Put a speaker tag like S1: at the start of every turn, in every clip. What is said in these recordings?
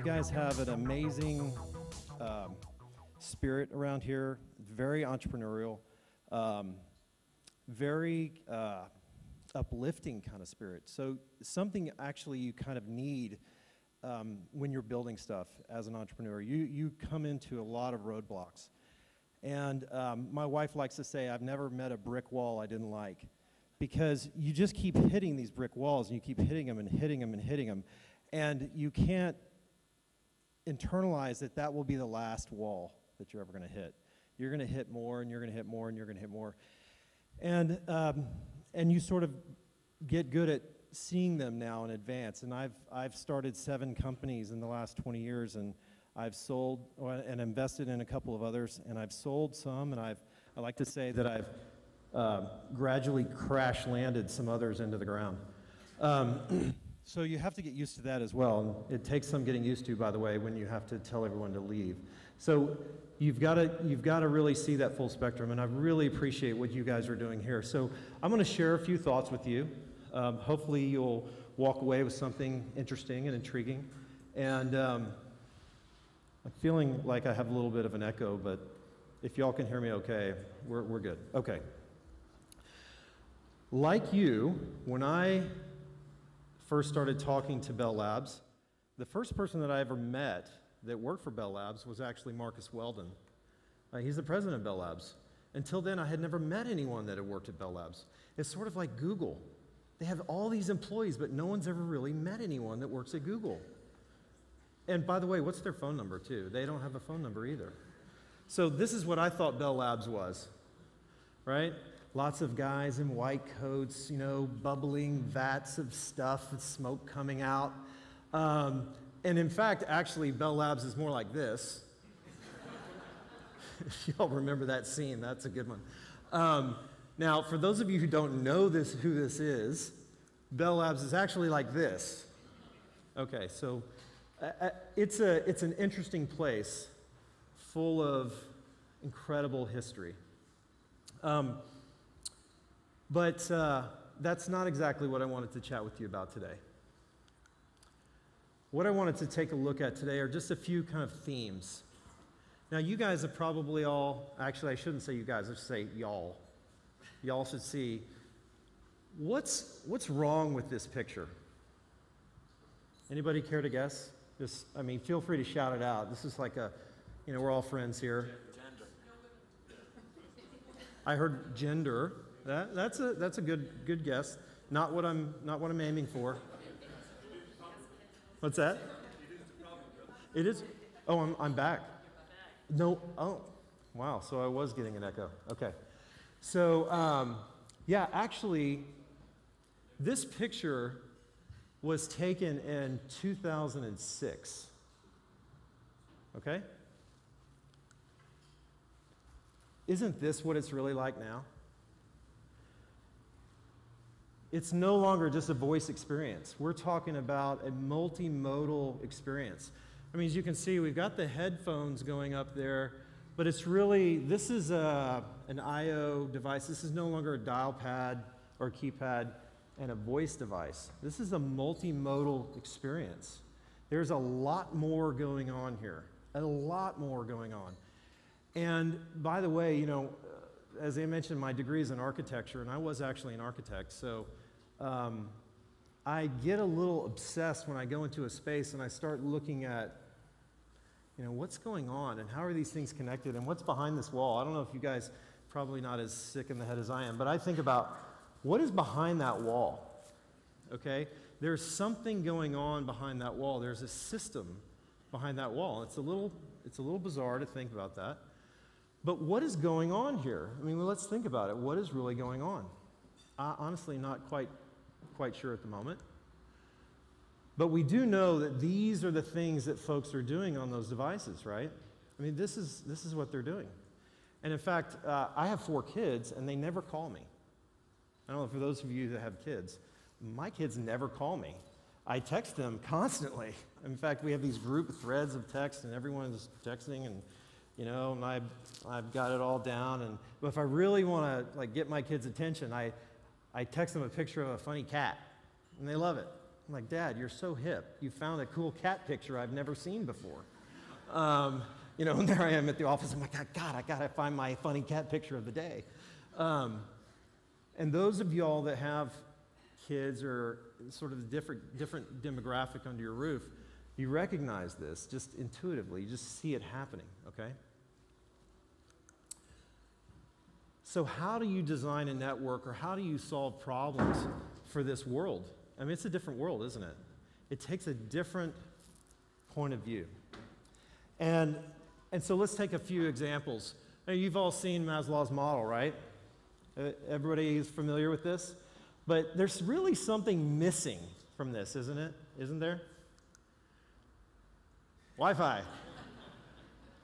S1: You guys have an amazing spirit around here, very entrepreneurial, very uplifting kind of spirit. So something actually you kind of need when you're building stuff as an entrepreneur. You come into a lot of roadblocks. And my wife likes to say, I've never met a brick wall I didn't like, because you just keep hitting these brick walls, and you keep hitting them and hitting them and hitting them, and you can't internalize that that will be the last wall that you're ever going to hit. You're going to hit more, and you're going to hit more, and you're going to hit more. And you sort of get good at seeing them now in advance. And I've started 7 companies in the last 20 years, and I've sold and invested in a couple of others, and I've sold some, and I like to say that I've gradually crash landed some others into the ground. So you have to get used to that as well. And it takes some getting used to, by the way, when you have to tell everyone to leave. So you've got to really see that full spectrum, and I really appreciate what you guys are doing here. So I'm going to share a few thoughts with you. Hopefully you'll walk away with something interesting and intriguing. And I'm feeling like I have a little bit of an echo, but if y'all can hear me okay, we're good. Okay. Like you, when I first started talking to Bell Labs, the first person that I ever met that worked for Bell Labs was actually Marcus Weldon. He's the president of Bell Labs. Until then, I had never met anyone that had worked at Bell Labs. It's sort of like Google. They have all these employees, but no one's ever really met anyone that works at Google. And by the way, what's their phone number too? They don't have a phone number either. So this is what I thought Bell Labs was, right? Lots of guys in white coats, you know, bubbling vats of stuff with smoke coming out. And in fact, actually, Bell Labs is more like this. If y'all remember that scene, that's a good one. Now, for those of you who don't know who this is, Bell Labs is actually like this. Okay, so it's an interesting place full of incredible history. But that's not exactly what I wanted to chat with you about today. What I wanted to take a look at today are just a few kind of themes. Now, you guys have probably all, actually I shouldn't say you guys, I should say y'all. Y'all should see, what's wrong with this picture? Anybody care to guess? Just, I mean, feel free to shout it out. This is like a, you know, we're all friends here. Gender. I heard gender. That's a good guess. Not what I'm aiming for. What's that? It is. Oh, I'm back. No. Oh, wow. So I was getting an echo. Okay. So yeah, actually, this picture was taken in 2006. Okay. Isn't this what it's really like now? It's no longer just a voice experience. We're talking about a multimodal experience. I mean, as you can see, we've got the headphones going up there, but it's really, this is an I/O device. This is no longer a dial pad or keypad and a voice device. This is a multimodal experience. There's a lot more going on here, a lot more going on. And by the way, you know, as I mentioned, my degree is in architecture, and I was actually an architect, so I get a little obsessed when I go into a space and I start looking at, you know, what's going on and how are these things connected and what's behind this wall. I don't know if you guys, probably not as sick in the head as I am, but I think about what is behind that wall, okay? There's something going on behind that wall. There's a system behind that wall. It's a little bizarre to think about that. But what is going on here? I mean, well, let's think about it. What is really going on? Honestly, not quite sure at the moment. But we do know that these are the things that folks are doing on those devices, right? I mean, this is what they're doing. And in fact, I have 4 kids, and they never call me. I don't know, for those of you that have kids, my kids never call me. I text them constantly. In fact, we have these group threads of text, and everyone is texting, and you know, and I've got it all down. But if I really want to like get my kids' attention, I text them a picture of a funny cat, and they love it. I'm like, Dad, you're so hip. You found a cool cat picture I've never seen before. You know, and there I am at the office. I'm like, God, I got to find my funny cat picture of the day. And those of y'all that have kids or sort of a different demographic under your roof, you recognize this just intuitively. You just see it happening, okay? So how do you design a network, or how do you solve problems for this world? I mean, it's a different world, isn't it? It takes a different point of view. And so let's take a few examples. Now, you've all seen Maslow's model, right? Everybody is familiar with this? But there's really something missing from this, isn't it? Isn't there? Wi-Fi.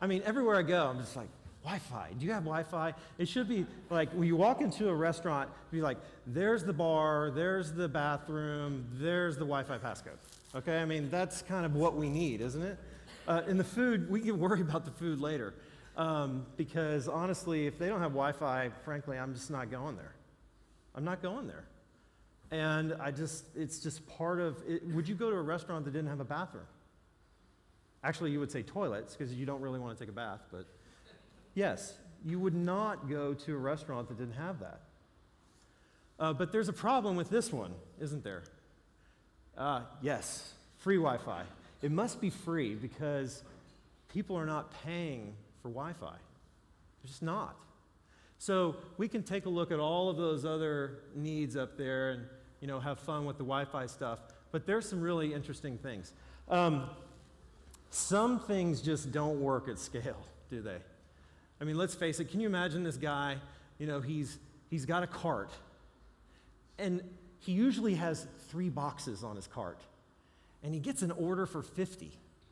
S1: I mean, everywhere I go, I'm just like, Wi-Fi. Do you have Wi-Fi? It should be like when you walk into a restaurant, be like, there's the bar, there's the bathroom, there's the Wi-Fi passcode. Okay? I mean, that's kind of what we need, isn't it? And the food, we can worry about the food later. Because honestly, if they don't have Wi-Fi, frankly, I'm just not going there. I'm not going there. And it's just part of it. Would you go to a restaurant that didn't have a bathroom? Actually, you would say toilets, because you don't really want to take a bath, but yes, you would not go to a restaurant that didn't have that. But there's a problem with this one, isn't there? Yes, free Wi-Fi. It must be free because people are not paying for Wi-Fi. They're just not. So we can take a look at all of those other needs up there and, you know, have fun with the Wi-Fi stuff. But there's some really interesting things. Some things just don't work at scale, do they? I mean, let's face it. Can you imagine this guy? You know, he's got a cart, and he usually has 3 boxes on his cart, and he gets an order for 50.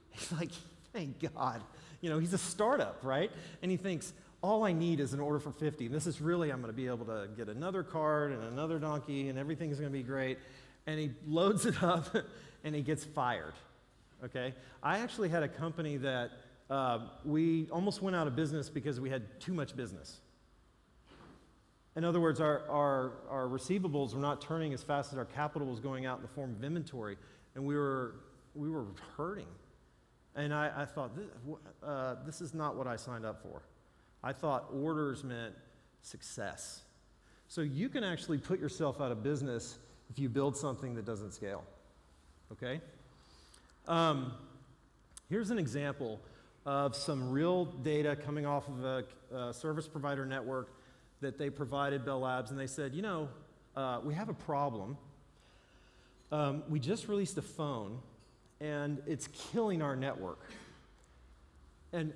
S1: He's like, thank God. You know, he's a startup, right? And he thinks, all I need is an order for 50. And this is really, I'm going to be able to get another cart and another donkey, and everything's going to be great. And he loads it up, and he gets fired, okay? I actually had a company that we almost went out of business because we had too much business. In other words, our receivables were not turning as fast as our capital was going out in the form of inventory, and we were hurting. And I thought, this is not what I signed up for. I thought orders meant success. So you can actually put yourself out of business if you build something that doesn't scale, okay? Here's an example of some real data coming off of a service provider network that they provided Bell Labs, and they said, you know, we have a problem. We just released a phone, and it's killing our network. And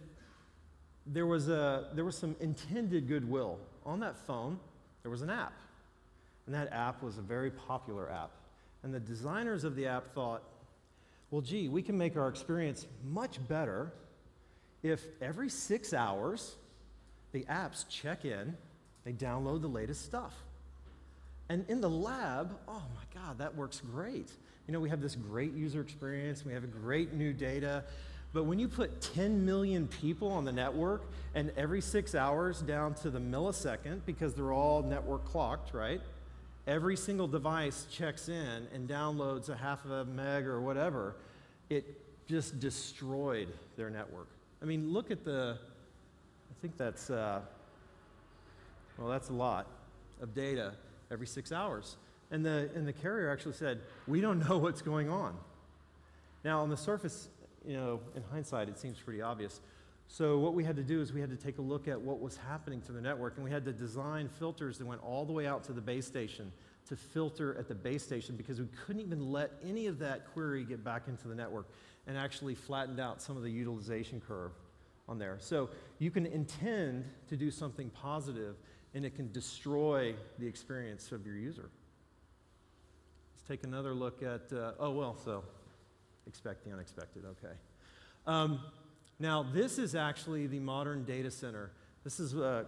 S1: there was some intended goodwill. On that phone, there was an app, and that app was a very popular app. And the designers of the app thought, well, gee, we can make our experience much better if every 6 hours, the apps check in, they download the latest stuff. And in the lab, oh my God, that works great. You know, we have this great user experience, we have a great new data, but when you put 10 million people on the network, and every 6 hours down to the millisecond, because they're all network clocked, right? Every single device checks in and downloads a half of a meg or whatever, it just destroyed their network. I mean, look at I think that's, well, that's a lot of data every 6 hours. And the carrier actually said, we don't know what's going on. Now, on the surface, you know, in hindsight, it seems pretty obvious. So what we had to do is we had to take a look at what was happening to the network, and we had to design filters that went all the way out to the base station to filter at the base station, because we couldn't even let any of that query get back into the network, and actually flattened out some of the utilization curve on there. So you can intend to do something positive, and it can destroy the experience of your user. Let's take another look at, so expect the unexpected, okay. Now, this is actually the modern data center. This is a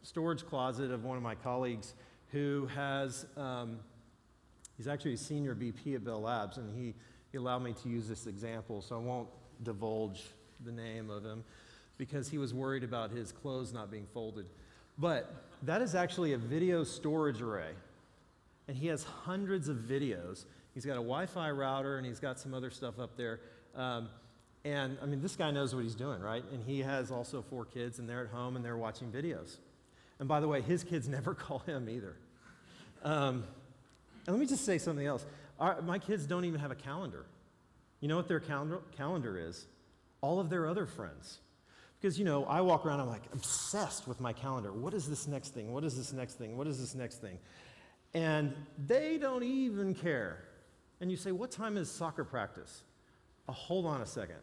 S1: storage closet of one of my colleagues who has, he's actually a senior VP at Bell Labs, and he allowed me to use this example, so I won't divulge the name of him because he was worried about his clothes not being folded. But that is actually a video storage array, and he has hundreds of videos. He's got a Wi-Fi router, and he's got some other stuff up there. And I mean, this guy knows what he's doing, right? And he has also 4 kids, and they're at home, and they're watching videos. And by the way, his kids never call him either. And let me just say something else. My kids don't even have a calendar. You know what their calendar is? All of their other friends. Because, you know, I walk around, I'm like obsessed with my calendar. What is this next thing? What is this next thing? What is this next thing? And they don't even care. And you say, what time is soccer practice? Oh, hold on a second.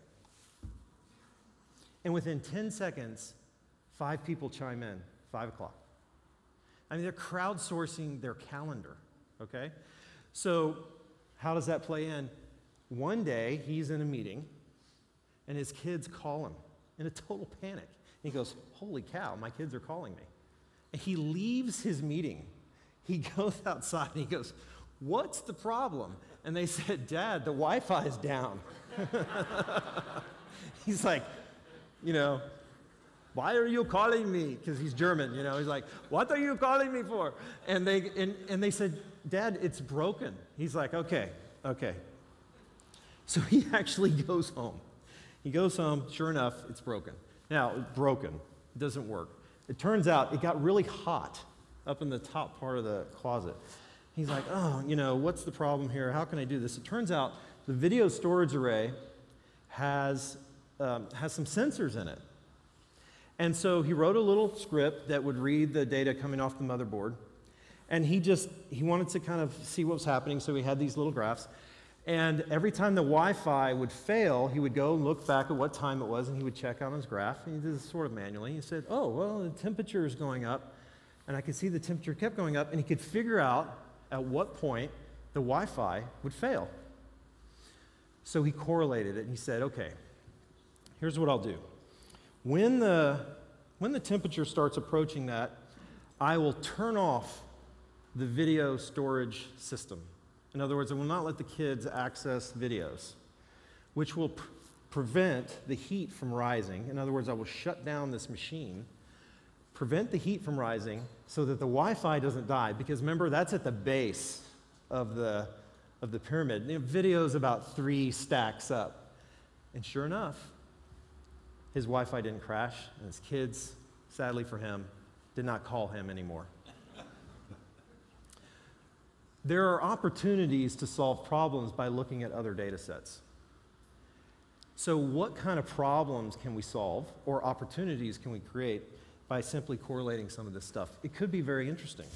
S1: And within 10 seconds, 5 people chime in, 5 o'clock. I mean, they're crowdsourcing their calendar, okay? So how does that play in? One day, he's in a meeting, and his kids call him in a total panic. And he goes, holy cow, my kids are calling me. And he leaves his meeting. He goes outside, and he goes, what's the problem? And they said, Dad, the Wi-Fi is down. He's like, you know, why are you calling me? Because he's German, you know. He's like, what are you calling me for? And they said, Dad, it's broken. He's like, okay. So he actually goes home. He goes home, sure enough, it's broken. Now, broken, it doesn't work. It turns out it got really hot up in the top part of the closet. He's like, oh, you know, what's the problem here? How can I do this? It turns out the video storage array has some sensors in it. And so he wrote a little script that would read the data coming off the motherboard. And he wanted to kind of see what was happening, so he had these little graphs. And every time the Wi-Fi would fail, he would go and look back at what time it was, and he would check on his graph. And he did this sort of manually. He said, oh, well, the temperature is going up. And I could see the temperature kept going up, and he could figure out at what point the Wi-Fi would fail. So he correlated it, and he said, okay, here's what I'll do. When the temperature starts approaching that, I will turn off the video storage system. In other words, I will not let the kids access videos, which will prevent the heat from rising. In other words, I will shut down this machine, prevent the heat from rising so that the Wi-Fi doesn't die. Because remember, that's at the base of the pyramid. You know, video's about 3 stacks up. And sure enough, his Wi-Fi didn't crash, and his kids, sadly for him, did not call him anymore. There are opportunities to solve problems by looking at other data sets. So what kind of problems can we solve, or opportunities can we create by simply correlating some of this stuff? It could be very interesting.